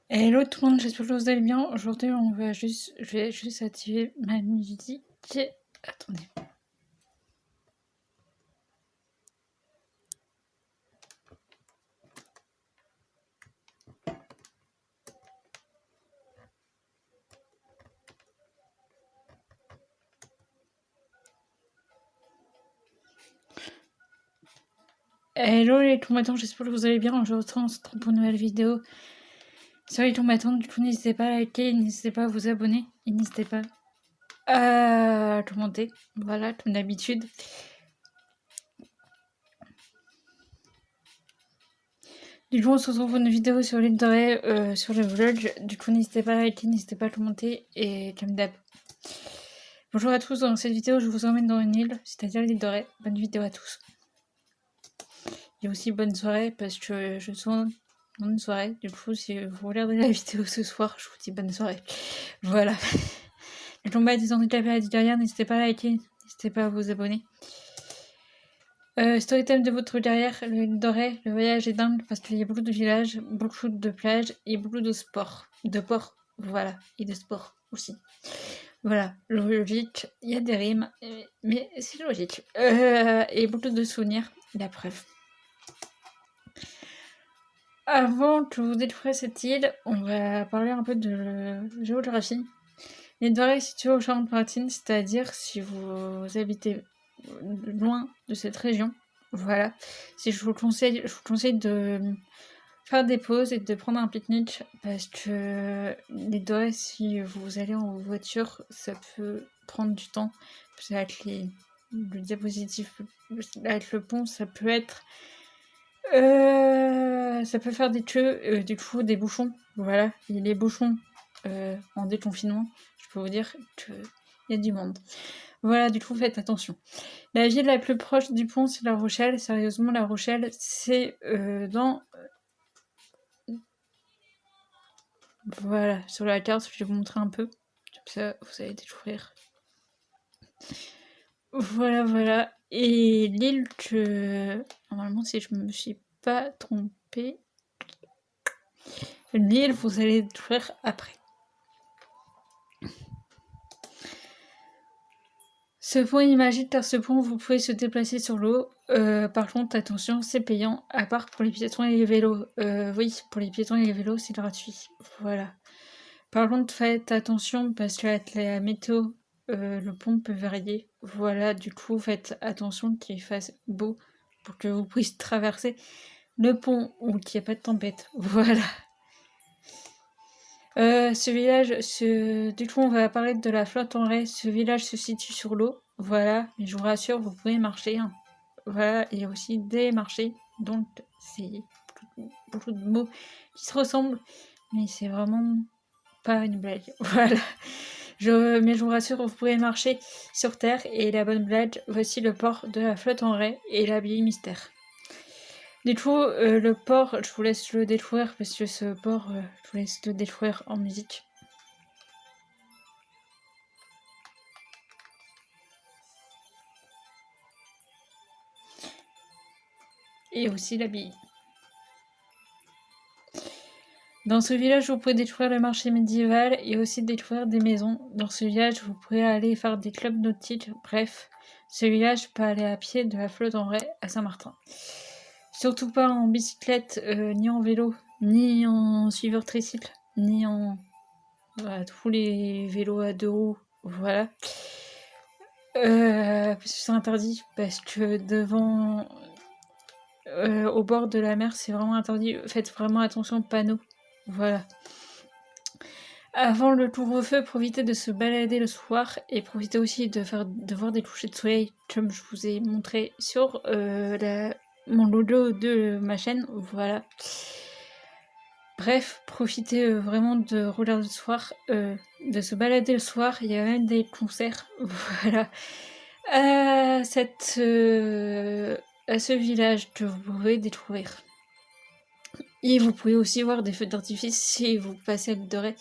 Hello tout le monde, j'espère que vous allez bien. Aujourd'hui, je vais juste activer ma musique. Attendez. Hello les combattants, j'espère que vous allez bien. Aujourd'hui, on se retrouve pour une nouvelle vidéo sur les combattants. Du coup, n'hésitez pas à liker, n'hésitez pas à vous abonner et n'hésitez pas à commenter. Voilà, comme d'habitude. Du coup, on se retrouve pour une vidéo sur l'île dorée, sur le vlog. Du coup, n'hésitez pas à liker, n'hésitez pas à commenter et comme d'hab. Bonjour à tous, dans cette vidéo, je vous emmène dans une île, c'est-à-dire l'île dorée. Bonne vidéo à tous. Et aussi bonne soirée parce que je suis dans une soirée. Du coup, si vous regardez la vidéo ce soir, je vous dis bonne soirée. Voilà. Le combat est désormais à derrière. N'hésitez pas à liker, n'hésitez pas à vous abonner. Story time de votre derrière, le doré, le voyage est dingue parce qu'il y a beaucoup de villages, beaucoup de plages et beaucoup de sport. De ports, voilà. Et de sport aussi. Voilà, logique, il y a des rimes, mais c'est logique. Et beaucoup de souvenirs, la preuve. Avant que vous découvriez cette île, on va parler un peu de géographie. L'île dorée est située aux Charentes-Maritimes, c'est-à-dire si vous habitez loin de cette région. Voilà. Si je vous conseille de faire des pauses et de prendre un pique-nique parce que l'île dorée, si vous allez en voiture, ça peut prendre du temps. Parce qu'avec le diapositif, avec le pont, ça peut être ça peut faire des queues, du coup des bouchons, voilà. Et les bouchons en déconfinement, je peux vous dire qu'il y a du monde. Voilà, du coup faites attention. La ville la plus proche du pont, c'est La Rochelle. Sérieusement, La Rochelle, c'est dans... Voilà, sur la carte, je vais vous montrer un peu. Comme ça, vous allez découvrir. Voilà, voilà. Et l'île que... Normalement, si je me suis pas trompée... L'île, vous allez découvrir après. Ce pont est magique car ce pont, vous pouvez se déplacer sur l'eau. Par contre, attention, c'est payant, à part pour les piétons et les vélos. Oui, pour les piétons et les vélos, c'est gratuit. Voilà. Par contre, faites attention parce qu'avec la météo, le pont peut varier. Voilà, du coup, faites attention qu'il fasse beau pour que vous puissiez traverser le pont ou qu'il n'y ait pas de tempête. Voilà. Ce village, du coup, on va parler de la flotte en raie. Ce village se situe sur l'eau, voilà, mais je vous rassure, vous pouvez marcher. Hein. Voilà, il y a aussi des marchés, donc c'est beaucoup de mots qui se ressemblent, mais c'est vraiment pas une blague. Voilà. Mais je vous rassure, vous pouvez marcher sur terre, et la bonne blague, voici le port de la flotte en raie et l'abbaye mystère. Du coup, le port, je vous laisse le découvrir parce que ce port, je vous laisse le découvrir en musique. Et aussi l'abbaye. Dans ce village, vous pouvez découvrir le marché médiéval et aussi découvrir des maisons. Dans ce village, vous pourrez aller faire des clubs nautiques. Bref, ce village peut aller à pied de la flotte en raie à Saint-Martin. Surtout pas en bicyclette, ni en vélo, ni en suiveur tricycle, ni en tous les vélos à deux roues. Voilà. Parce que c'est interdit, parce que devant... au bord de la mer, c'est vraiment interdit. Faites vraiment attention aux panneaux. Voilà. Avant le couvre-feu, profitez de se balader le soir et profitez aussi de voir des couchers de soleil, comme je vous ai montré sur mon logo de ma chaîne. Voilà. Bref, profitez vraiment de regarder le soir, de se balader le soir. Il y a même des concerts. Voilà. À ce village que vous pouvez découvrir. Et vous pouvez aussi voir des feux d'artifice si vous passez à l'île de Ré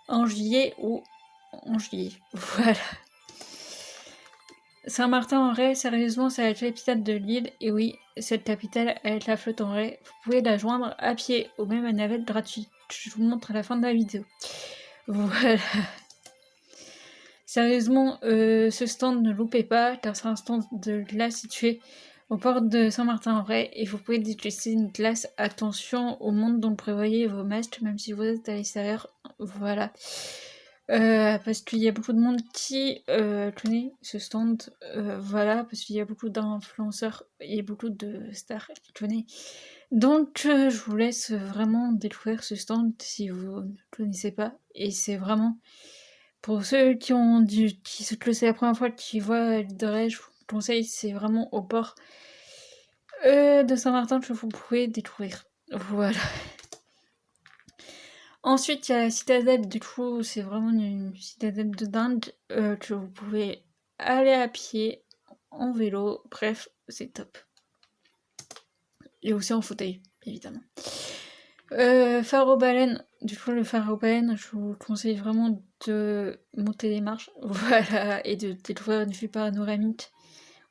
en juillet ou en juillet. Voilà. Saint-Martin-en-Retz, sérieusement, c'est la capitale de l'île. Et oui, cette capitale avec la flotte en Retz, vous pouvez la joindre à pied ou même à navette gratuite. Je vous montre à la fin de la vidéo. Voilà. Sérieusement, ce stand ne loupez pas, car c'est un stand de glace situé aux portes de Saint-Martin-en-Retz et vous pouvez déguster une glace. Attention au monde dont prévoyez vos masques, même si vous êtes à l'extérieur. Voilà. Parce qu'il y a beaucoup de monde qui connaît ce stand. Voilà, parce qu'il y a beaucoup d'influenceurs et beaucoup de stars qui connaissent. Donc, je vous laisse vraiment découvrir ce stand si vous ne connaissez pas. Et c'est vraiment pour ceux qui que c'est la première fois qu'ils voient l'île de Ré, je vous conseille, c'est vraiment au port de Saint-Martin que vous pouvez découvrir. Voilà. Ensuite, il y a la citadelle, du coup, c'est vraiment une citadelle de dingue que vous pouvez aller à pied, en vélo, bref, c'est top. Et aussi en fauteuil, évidemment. Phare aux baleines, du coup, le phare aux baleines, je vous conseille vraiment de monter les marches, voilà, et de découvrir une vue panoramique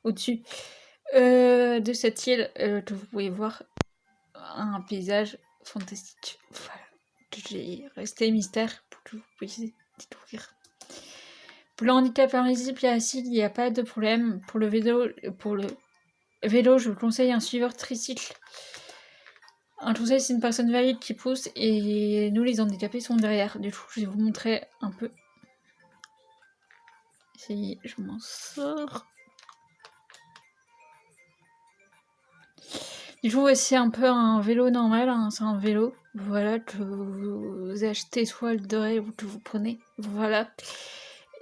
au-dessus de cette île que vous pouvez voir un paysage fantastique. Voilà. J'ai resté mystère pour que vous puissiez découvrir. Pour le handicap invisible et assis, il n'y a pas de problème. Pour le vélo, je vous conseille un suiveur tricycle. Un conseil, c'est une personne valide qui pousse et nous, les handicapés, sont derrière. Du coup, je vais vous montrer un peu. Si je m'en sors. Du coup, c'est un peu un vélo normal, hein, c'est un vélo, voilà, que vous achetez soit le doré ou que vous prenez, voilà.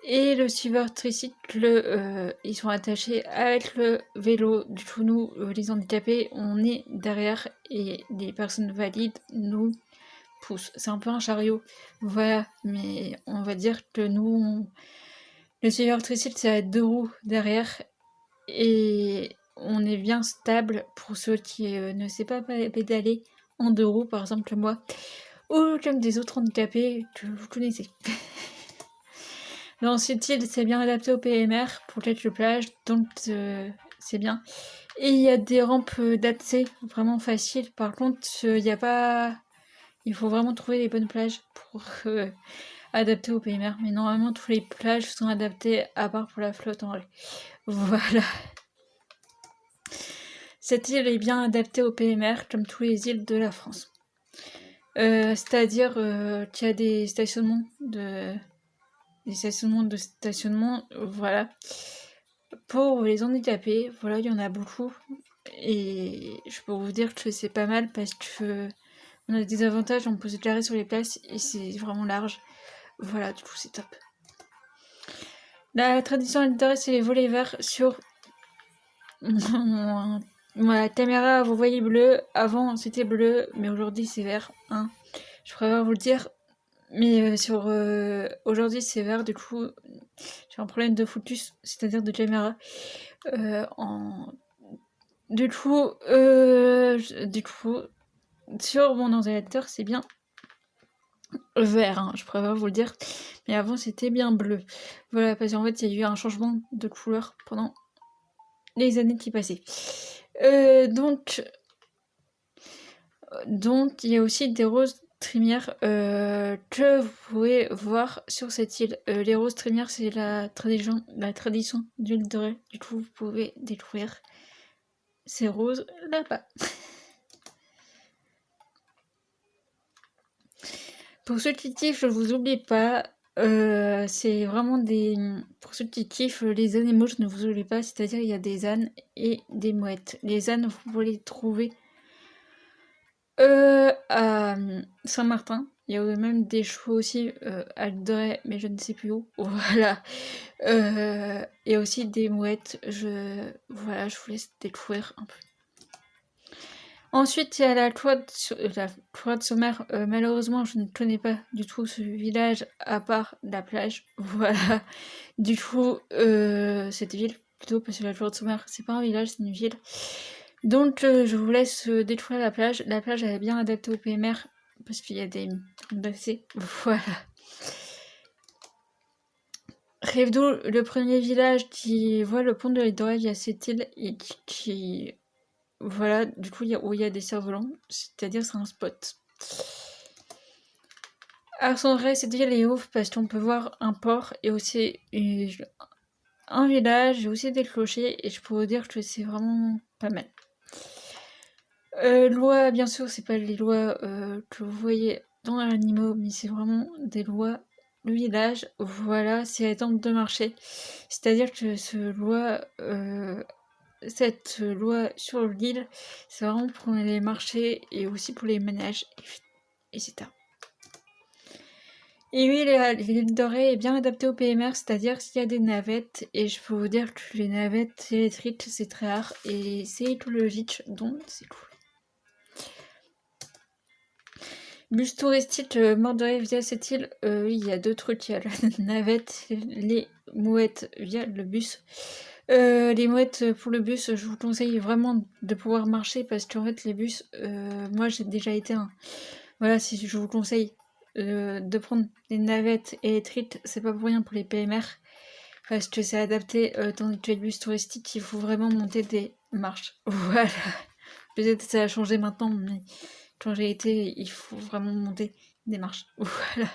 Et le suiveur tricycle, ils sont attachés avec le vélo. Du coup, nous, les handicapés, on est derrière et les personnes valides nous poussent. C'est un peu un chariot, voilà, mais on va dire que nous, le suiveur tricycle, c'est à 2 roues derrière et on est bien stable pour ceux qui ne savent pas pédaler en 2 roues, par exemple moi, ou comme des autres handicapés que vous connaissez. Dans cette île, c'est bien adapté au PMR pour quelques plages, donc c'est bien. Et il y a des rampes d'accès vraiment faciles. Par contre, il n'y a pas... Il faut vraiment trouver les bonnes plages pour adapter au PMR. Mais normalement, toutes les plages sont adaptées à part pour la flotte en vrai. Voilà. Cette île est bien adaptée au PMR comme toutes les îles de la France. C'est-à-dire qu'il y a des stationnements de stationnement, voilà. Pour les handicapés, voilà, il y en a beaucoup. Et je peux vous dire que c'est pas mal parce que on a des avantages, on peut se garer sur les places et c'est vraiment large. Voilà, du coup c'est top. La tradition littéraire, c'est les volets verts sur ma caméra, vous voyez bleu. Avant c'était bleu, mais aujourd'hui c'est vert. Hein. Je préfère vous le dire. Mais aujourd'hui c'est vert, du coup j'ai un problème de focus, c'est-à-dire de caméra. Du coup, sur mon ordinateur c'est bien vert, hein, je préfère vous le dire. Mais avant c'était bien bleu. Voilà, parce qu'en fait il y a eu un changement de couleur pendant les années qui passaient. Donc il y a aussi des roses trémières que vous pouvez voir sur cette île. Les roses trémières, c'est la tradition d'île de Ré. Du coup, vous pouvez découvrir ces roses là-bas. Pour ceux qui kiffent, je vous oublie pas. C'est vraiment des... Pour ceux qui kiffent les animaux, je ne vous oublie pas. C'est-à-dire, il y a des ânes et des mouettes. Les ânes, vous pouvez les trouver à Saint-Martin. Il y a même des chevaux aussi à Drey, mais je ne sais plus où. Voilà. Et aussi des mouettes. Voilà, je vous laisse découvrir un peu. Ensuite, il y a la Croix de Sommer. Malheureusement, je ne connais pas du tout ce village à part la plage. Voilà. Du coup, cette ville, plutôt, parce que la Croix de Sommer, c'est pas un village, c'est une ville. Donc, je vous laisse découvrir la plage. La plage, elle est bien adaptée au PMR parce qu'il y a des accès. Voilà. Rêve-d'eau, le premier village qui voit le pont de l'île d'Orée via cette île et qui voilà, du coup, où il y a des cerfs-volants, c'est-à-dire c'est un spot. Arsandré, cette île est ouf parce qu'on peut voir un port et aussi un village et aussi des clochers et je peux vous dire que c'est vraiment pas mal. Lois, bien sûr, c'est pas les lois que vous voyez dans l'animaux, mais c'est vraiment des lois. Le village, voilà, c'est la tente de marché. C'est-à-dire que cette loi sur l'île, c'est vraiment pour les marchés et aussi pour les ménages, etc. Et oui, l'île d'Orée est bien adaptée au PMR, c'est-à-dire qu'il y a des navettes, et je peux vous dire que les navettes électriques, c'est très rare, et c'est écologique, donc c'est cool. Bus touristique Mordoré via cette île, il y a deux trucs, il y a la navette, les mouettes via le bus. Les mouettes pour le bus, je vous conseille vraiment de pouvoir marcher parce qu'en fait les bus, moi j'ai déjà été un. Voilà, si je vous conseille de prendre des navettes électriques, c'est pas pour rien pour les PMR parce que c'est adapté tandis que les bus touristiques, il faut vraiment monter des marches. Voilà. Peut-être que ça a changé maintenant, mais quand j'ai été, il faut vraiment monter des marches. Voilà.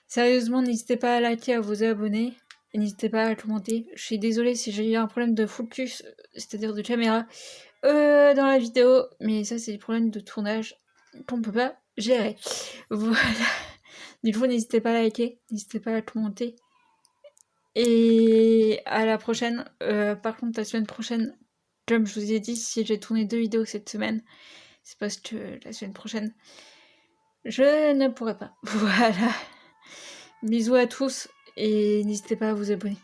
Sérieusement, n'hésitez pas à liker, à vous abonner. Et n'hésitez pas à commenter. Je suis désolée si j'ai eu un problème de focus, c'est-à-dire de caméra, dans la vidéo. Mais ça, c'est des problèmes de tournage qu'on peut pas gérer. Voilà. Du coup, n'hésitez pas à liker, n'hésitez pas à commenter. Et à la prochaine. Par contre, la semaine prochaine, comme je vous ai dit, si j'ai tourné 2 vidéos cette semaine, c'est parce que la semaine prochaine, je ne pourrai pas. Voilà. Bisous à tous et n'hésitez pas à vous abonner.